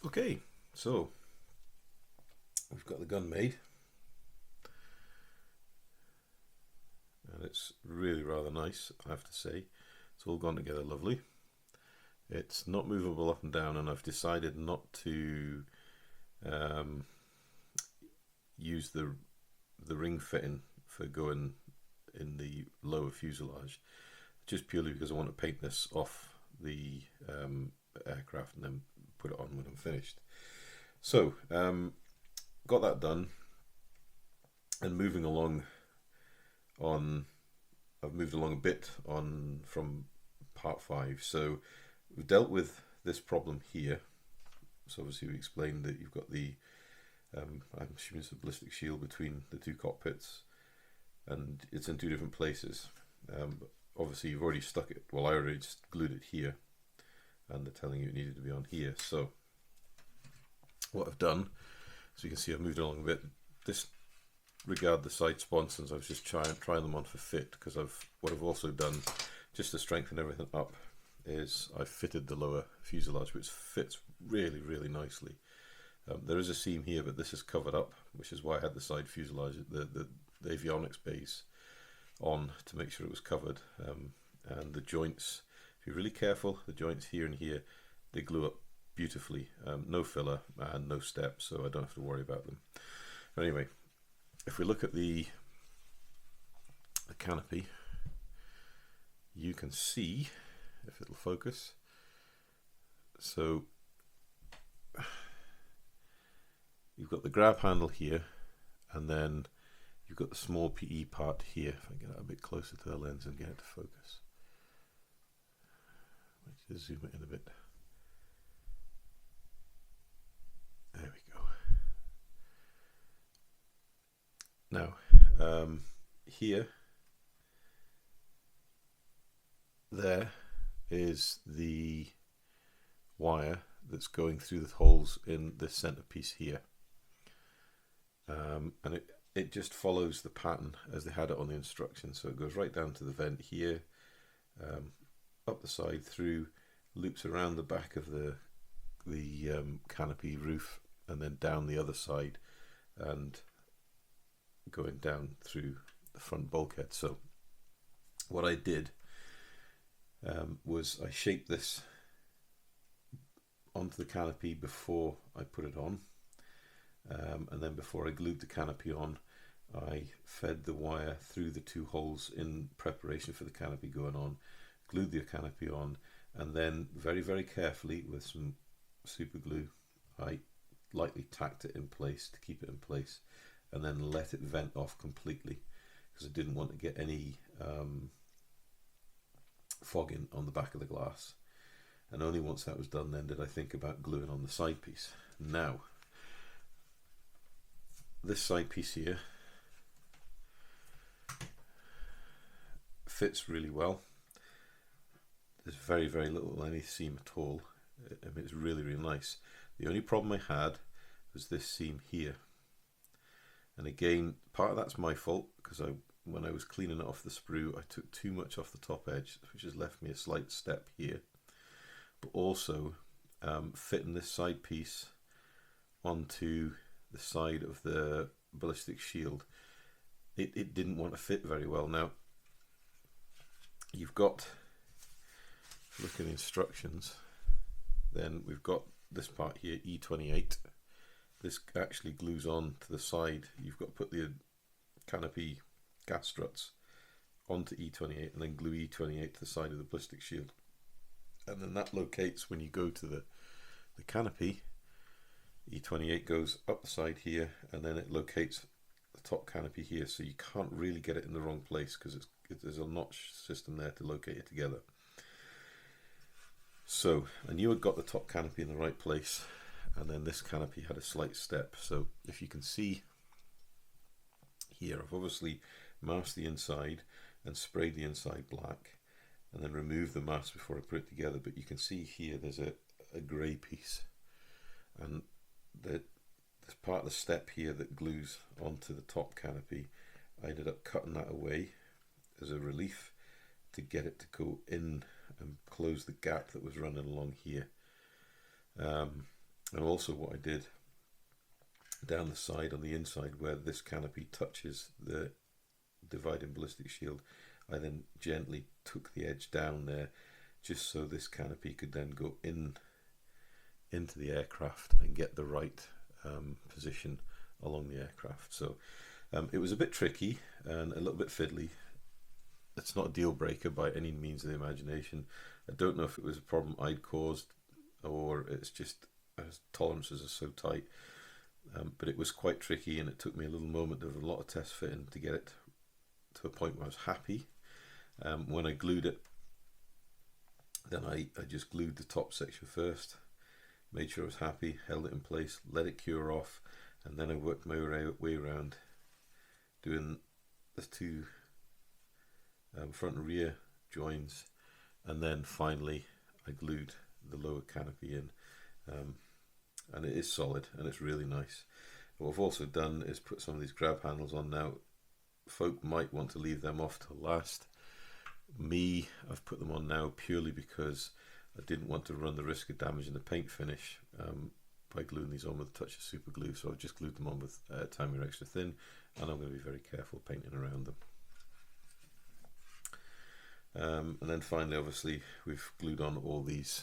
Okay, so we've got the gun made, and it's really rather nice, I have to say. It's all gone together lovely. It's not movable up and down, and I've decided not to use the ring fitting for going in the lower fuselage, just purely because I want to paint this off the aircraft and then put it on when I'm finished. So got that done, and moving along on, I've moved along a bit on from part 5. So we've dealt with this problem here. So obviously we explained that you've got the I'm assuming it's a ballistic shield between the two cockpits, and it's in two different places. Obviously you've already stuck it, well I already just glued it here, and they're telling you it needed to be on here. So what I've done, so you can see I've moved along a bit. Disregard the side sponsons, I was just trying them on for fit, because what I've also done, just to strengthen everything up, is I've fitted the lower fuselage, which fits really, really nicely. There is a seam here, but this is covered up, which is why I had the side fuselage, the avionics base on, to make sure it was covered. And the joints, if you're really careful, the joints here and here, they glue up beautifully. No filler and no steps, so I don't have to worry about them. But anyway, if we look at the canopy, you can see, if it'll focus, so you've got the grab handle here, and then you've got the small PE part here. If I get that a bit closer to the lens and get it to focus, let's just zoom it in a bit. There we go. Now here, there is the wire that's going through the holes in the center piece here, and it just follows the pattern as they had it on the instructions. So it goes right down to the vent here, up the side through, loops around the back of the canopy roof, and then down the other side, and going down through the front bulkhead. So what I did was I shaped this onto the canopy before I put it on, and then before I glued the canopy on, I fed the wire through the two holes in preparation for the canopy going on, glued the canopy on, and then very, very carefully with some super glue I lightly tacked it in place to keep it in place, and then let it vent off completely, because I didn't want to get any fogging on the back of the glass. And only once that was done then did I think about gluing on the side piece. Now, this side piece here fits really well. There's very, very little any seam at all. I mean, it's really, really nice. The only problem I had was this seam here. And again, part of that's my fault, because when I was cleaning it off the sprue, I took too much off the top edge, which has left me a slight step here. But also fitting this side piece onto the side of the ballistic shield, it didn't want to fit very well. Now you've got, if you look at the instructions, then we've got this part here, E28. This actually glues on to the side. You've got to put the canopy gas struts onto E28 and then glue E28 to the side of the ballistic shield. And then that locates, when you go to the canopy, E28 goes up the side here, and then it locates the top canopy here, so you can't really get it in the wrong place, because there's a notch system there to locate it together. So I knew I'd got the top canopy in the right place, and then this canopy had a slight step. So if you can see here, I've obviously masked the inside and sprayed the inside black, and then remove the mask before I put it together. But you can see here there's a grey piece, and there's part of the step here that glues onto the top canopy. I ended up cutting that away as a relief to get it to go in and close the gap that was running along here. And also what I did down the side on the inside where this canopy touches the dividing ballistic shield, I then gently took the edge down there just so this canopy could then go into the aircraft and get the right position along the aircraft. So it was a bit tricky and a little bit fiddly. It's not a deal breaker by any means of the imagination. I don't know if it was a problem I'd caused or it's just tolerances are so tight, but it was quite tricky, and it took me a little moment of a lot of test fitting to get it to a point where I was happy. When I glued it, then I just glued the top section first, made sure I was happy, held it in place, let it cure off, and then I worked my way around doing the two front and rear joins, and then finally I glued the lower canopy in, and it is solid and it's really nice. What I've also done is put some of these grab handles on now. Folk might want to leave them off till last. Me, I've put them on now purely because I didn't want to run the risk of damaging the paint finish by gluing these on with a touch of super glue, so I've just glued them on with Tamiya Extra Thin, and I'm going to be very careful painting around them. And then finally, obviously, we've glued on all these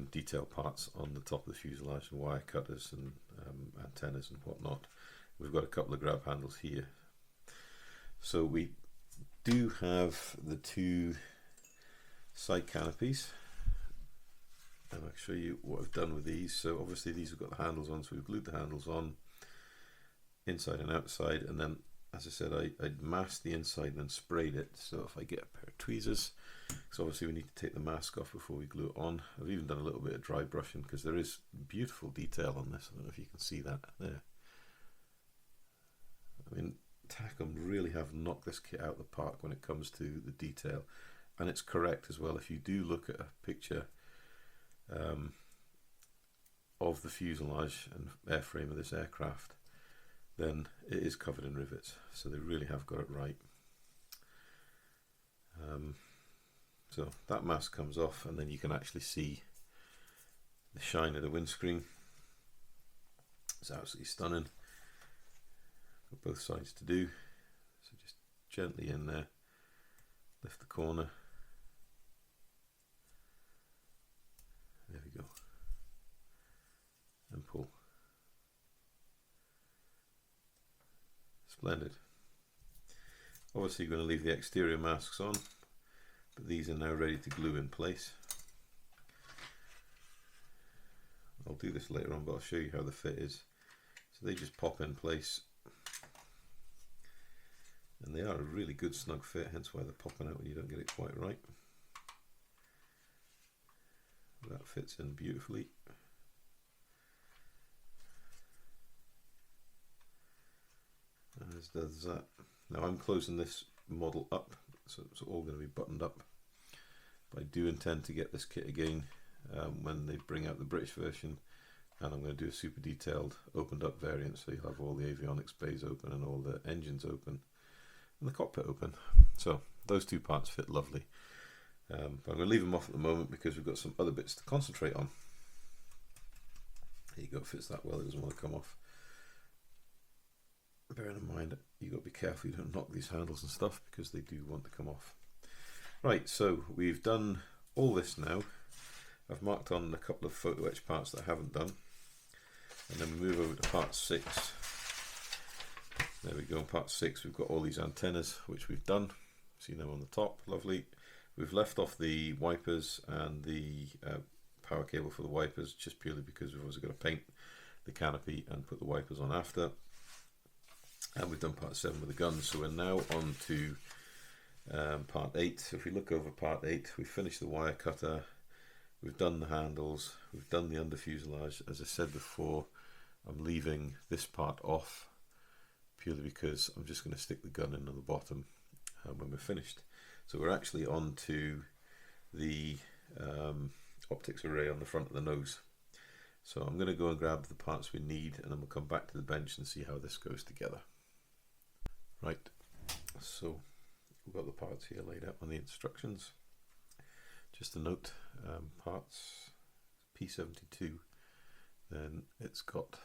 detail parts on the top of the fuselage and wire cutters and antennas and whatnot. We've got a couple of grab handles here. So we do have the two side canopies, and I'll show you what I've done with these. So obviously these have got the handles on, so we've glued the handles on inside and outside, and then, as I said, I masked the inside and then sprayed it. So if I get a pair of tweezers, because obviously we need to take the mask off before we glue it on. I've even done a little bit of dry brushing because there is beautiful detail on this. I don't know if you can see that there. I mean, Takom really have knocked this kit out of the park when it comes to the detail, and it's correct as well. If you do look at a picture of the fuselage and airframe of this aircraft, then it is covered in rivets, so they really have got it right. So that mask comes off, and then you can actually see the shine of the windscreen. It's absolutely stunning. Got both sides to do, so just gently in there, lift the corner, there we go, and pull. Splendid. Obviously you're going to leave the exterior masks on, but these are now ready to glue in place. I'll do this later on, but I'll show you how the fit is. So they just pop in place, and they are a really good snug fit, hence why they're popping out when you don't get it quite right. That fits in beautifully. As does that. Now I'm closing this model up, so it's all going to be buttoned up. But I do intend to get this kit again when they bring out the British version, and I'm going to do a super detailed opened up variant, so you'll have all the avionics bays open and all the engines open and the cockpit open. So those two parts fit lovely. But I'm going to leave them off at the moment because we've got some other bits to concentrate on. There you go, it fits that well, it doesn't want to come off. Bearing in mind, you've got to be careful you don't knock these handles and stuff because they do want to come off. Right, so we've done all this now. I've marked on a couple of photo etch parts that I haven't done. And then we move over to part 6. There we go, in part 6 we've got all these antennas which we've done. See them on the top, lovely. We've left off the wipers and the power cable for the wipers just purely because we've also got to paint the canopy and put the wipers on after. And we've done part 7 with the guns, so we're now on to part 8. So if we look over part 8, we've finished the wire cutter, we've done the handles, we've done the under fuselage. As I said before, I'm leaving this part off purely because I'm just going to stick the gun in on the bottom when we're finished. So we're actually on to the optics array on the front of the nose. So I'm going to go and grab the parts we need, and then we'll come back to the bench and see how this goes together. Right, so we've got the parts here laid out on the instructions. Just a note, parts P72 then it's got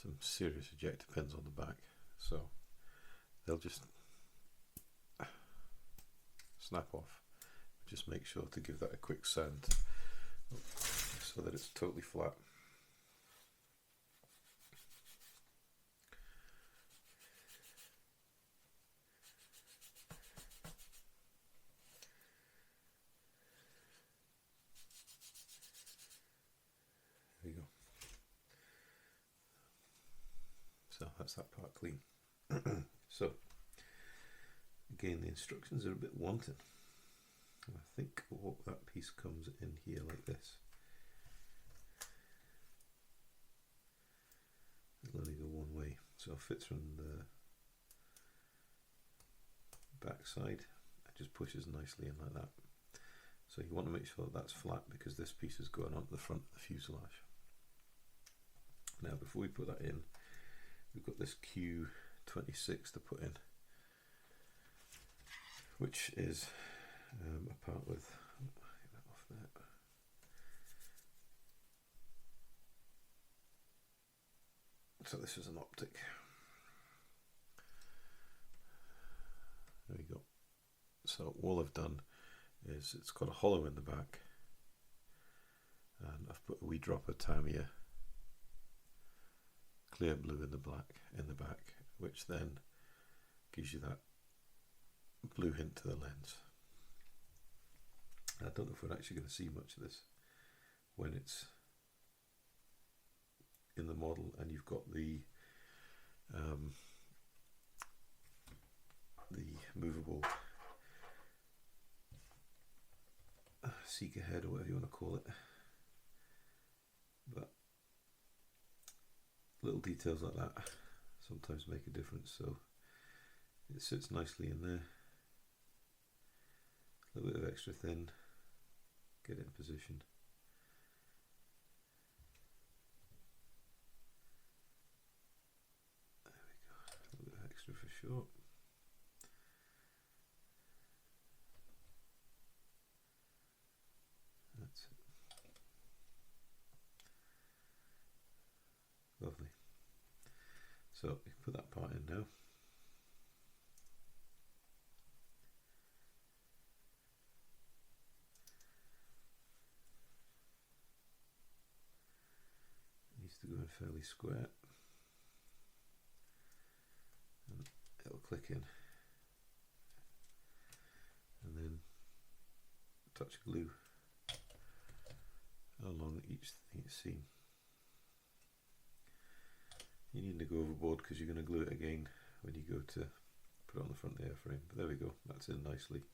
some serious ejector pins on the back, so they'll just snap off. Just make sure to give that a quick sand so that it's totally flat. There we go. So that's that part clean. So again, the instructions are a bit wanting. I think that piece comes in here like this. It'll only go one way, so it fits from the back side. It just pushes nicely in like that. So you want to make sure that that's flat because this piece is going onto the front of the fuselage. Now before we put that in, we've got this Q26 to put in, which is a part with, get that off there. So this is an optic. There we go. So all I've done is it's got a hollow in the back, and I've put a wee drop of Tamiya clear blue in the back, which then gives you that blue hint to the lens. I don't know if we're actually going to see much of this when it's in the model and you've got the movable seeker head or whatever you want to call it, but little details like that sometimes make a difference. So it sits nicely in there, a little bit of extra thin, get it in position. There we go, a little bit of extra for sure. That's it. Lovely. So you can put that part in now. It needs to go in fairly square, and it'll click in, and then touch glue along each seam. You need to go overboard because you're going to glue it again when you go to put it on the front of the airframe. But there we go, that's in nicely.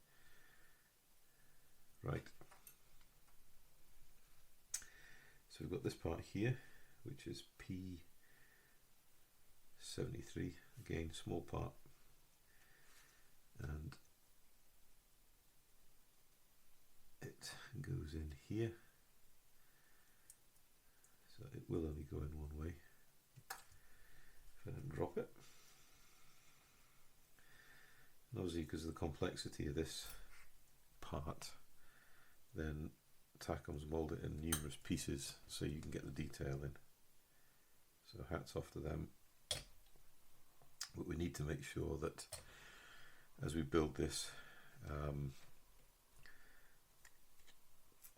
Right. So we've got this part here, which is P73, again small part, and it goes in here. So it will only go in one way. If I don't drop it. And obviously because of the complexity of this part, then Takom's moulded it in numerous pieces so you can get the detail in. So hats off to them. But we need to make sure that as we build this,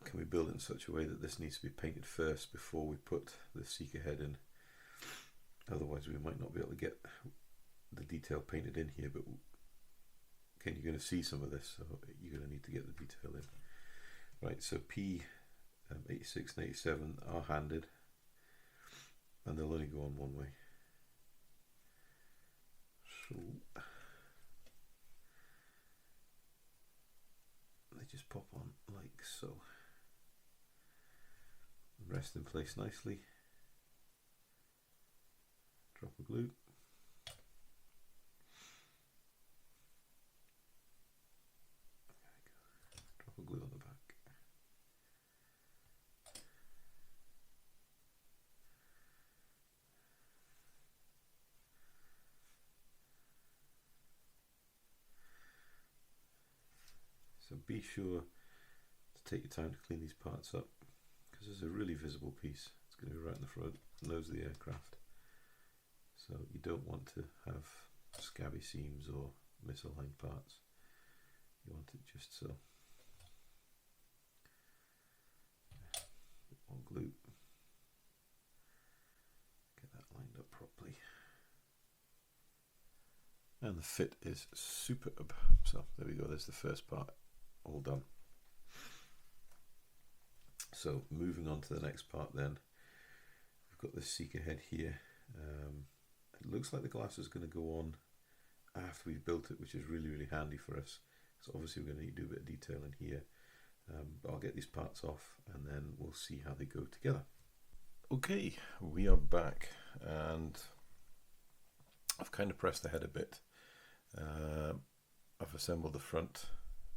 can we build it in such a way that this needs to be painted first before we put the seeker head in. Otherwise we might not be able to get the detail painted in here, but again, you're going to see some of this, so you're going to need to get the detail in. Right, so P86 and 87 are handed, and they'll only go on one way. So they just pop on like so. Rest in place nicely. Drop a glue. There we go. Drop a glue on the back. So be sure to take your time to clean these parts up, because it's a really visible piece. It's going to be right in the front nose of the aircraft. So you don't want to have scabby seams or misaligned parts. You want it just so. Bit more glue. Get that lined up properly. And the fit is superb. So there we go, there's the first part all done. So moving on to the next part then, we've got the seeker head here. It looks like the glass is going to go on after we've built it, which is really handy for us. So obviously we're going to need to do a bit of detail in here. But I'll get these parts off and then we'll see how they go together. Okay, we are back and I've kind of pressed the head a bit. I've assembled the front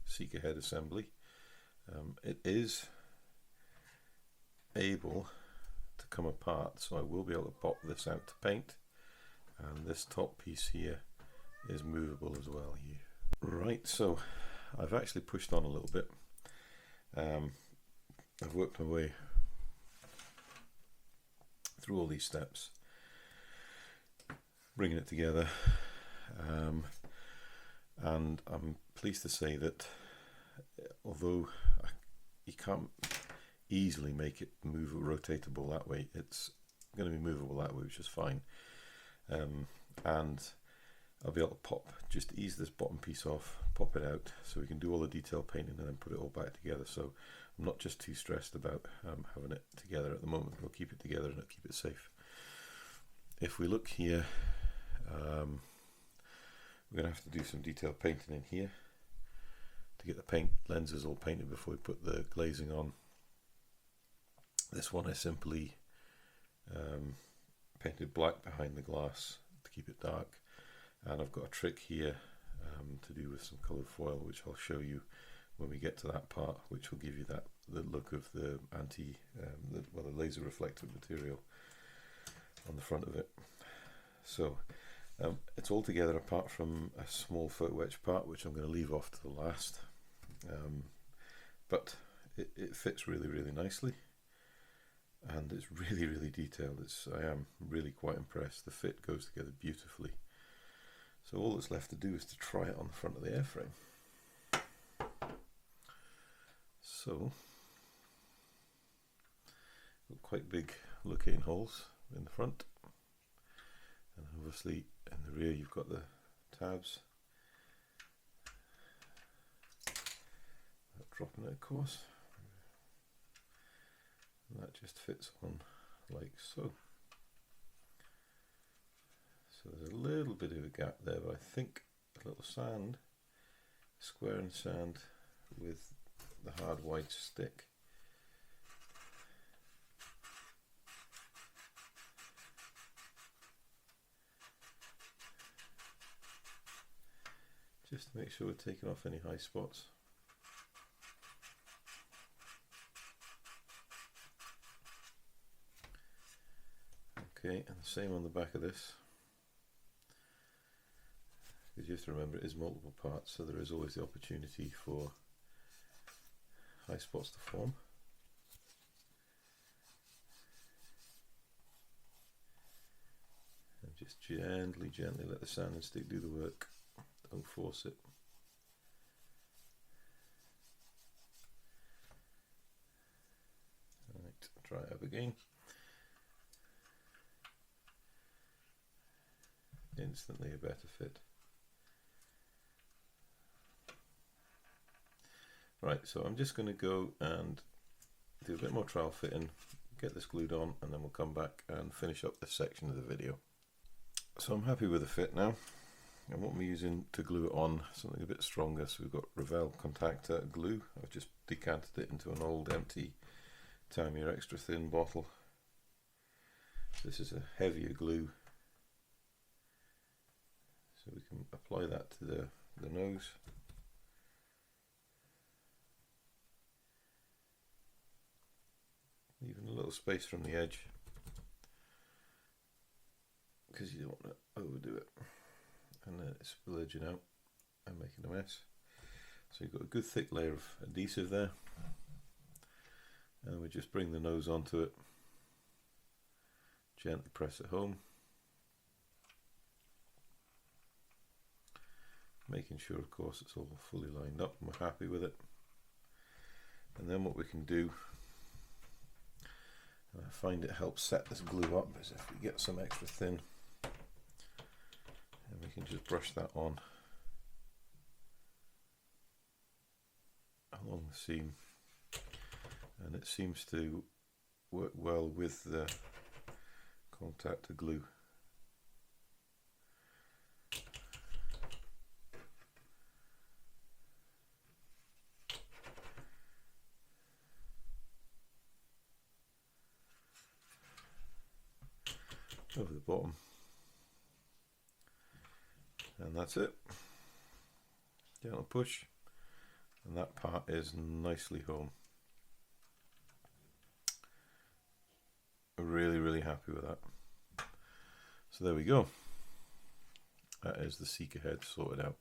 seeker head assembly. It is able to come apart, so I will be able to pop this out to paint, and this top piece here is movable as well here. Right, so I've actually pushed on a little bit. I've worked my way through all these steps, bringing it together, and I'm pleased to say that although you can't easily make it move rotatable that way, it's going to be movable that way, which is fine. And I'll be able to just ease this bottom piece off, pop it out, so we can do all the detail painting and then put it all back together. So I'm not just too stressed about having it together at the moment. We'll keep it together and it'll keep it safe. If we look here, we're going to have to do some detail painting in here to get the paint lenses all painted before we put the glazing on. This one I simply painted black behind the glass to keep it dark, and I've got a trick here to do with some coloured foil, which I'll show you when we get to that part, which will give you the look of the the laser reflective material on the front of it. So it's all together apart from a small photo etch part, which I'm going to leave off to the last, but it fits really nicely. And it's really detailed. I am really quite impressed. The fit goes together beautifully. So all that's left to do is to try it on the front of the airframe. So, got quite big locating holes in the front, and obviously in the rear you've got the tabs. Not dropping it, of course. And that just fits on like so. So there's a little bit of a gap there, but I think a little sand, square and sand with the hard white stick. Just to make sure we're taking off any high spots. Okay, and the same on the back of this, because you have to remember it is multiple parts, so there is always the opportunity for high spots to form. And just gently let the sand and stick do the work, don't force it. Right, try it up again. Instantly a better fit. Right, so I'm just going to go and do a bit more trial fitting, get this glued on, and then we'll come back and finish up this section of the video. So I'm happy with the fit now, and what I'm using to glue it on, something a bit stronger. So we've got Revell Contactor glue. I've just decanted it into an old empty Tamiya extra thin bottle. This is a heavier glue, so we can apply that to the nose. Leaving a little space from the edge, because you don't want to overdo it and then it's splurging out and making a mess. So you've got a good thick layer of adhesive there, and we just bring the nose onto it, gently press it home, making sure of course it's all fully lined up and we're happy with it. And then what we can do, and I find it helps set this glue up, is if we get some extra thin, and we can just brush that on along the seam, and it seems to work well with the contactor glue. Over the bottom, and that's it. Gentle push, and that part is nicely home. Really happy with that. So there we go. That is the seeker head sorted out,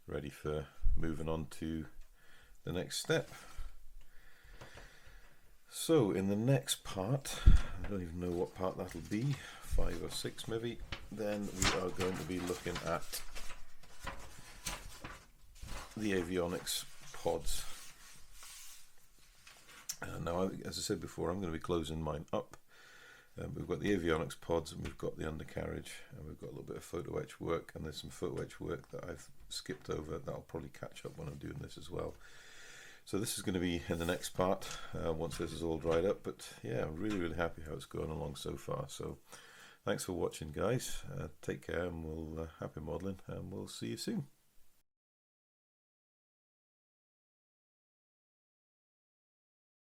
ready for moving on to the next step. So in the next part, I don't even know what part that'll be, 5 or 6 maybe, then we are going to be looking at the avionics pods. Now, as I said before, I'm going to be closing mine up. We've got the avionics pods, and we've got the undercarriage, and we've got a little bit of photo etch work, and there's some photo etch work that I've skipped over that I'll probably catch up when I'm doing this as well. So this is going to be in the next part once this is all dried up, but yeah, I'm really happy how it's going along so far. So thanks for watching, guys. Take care, and we'll happy modeling, and we'll see you soon.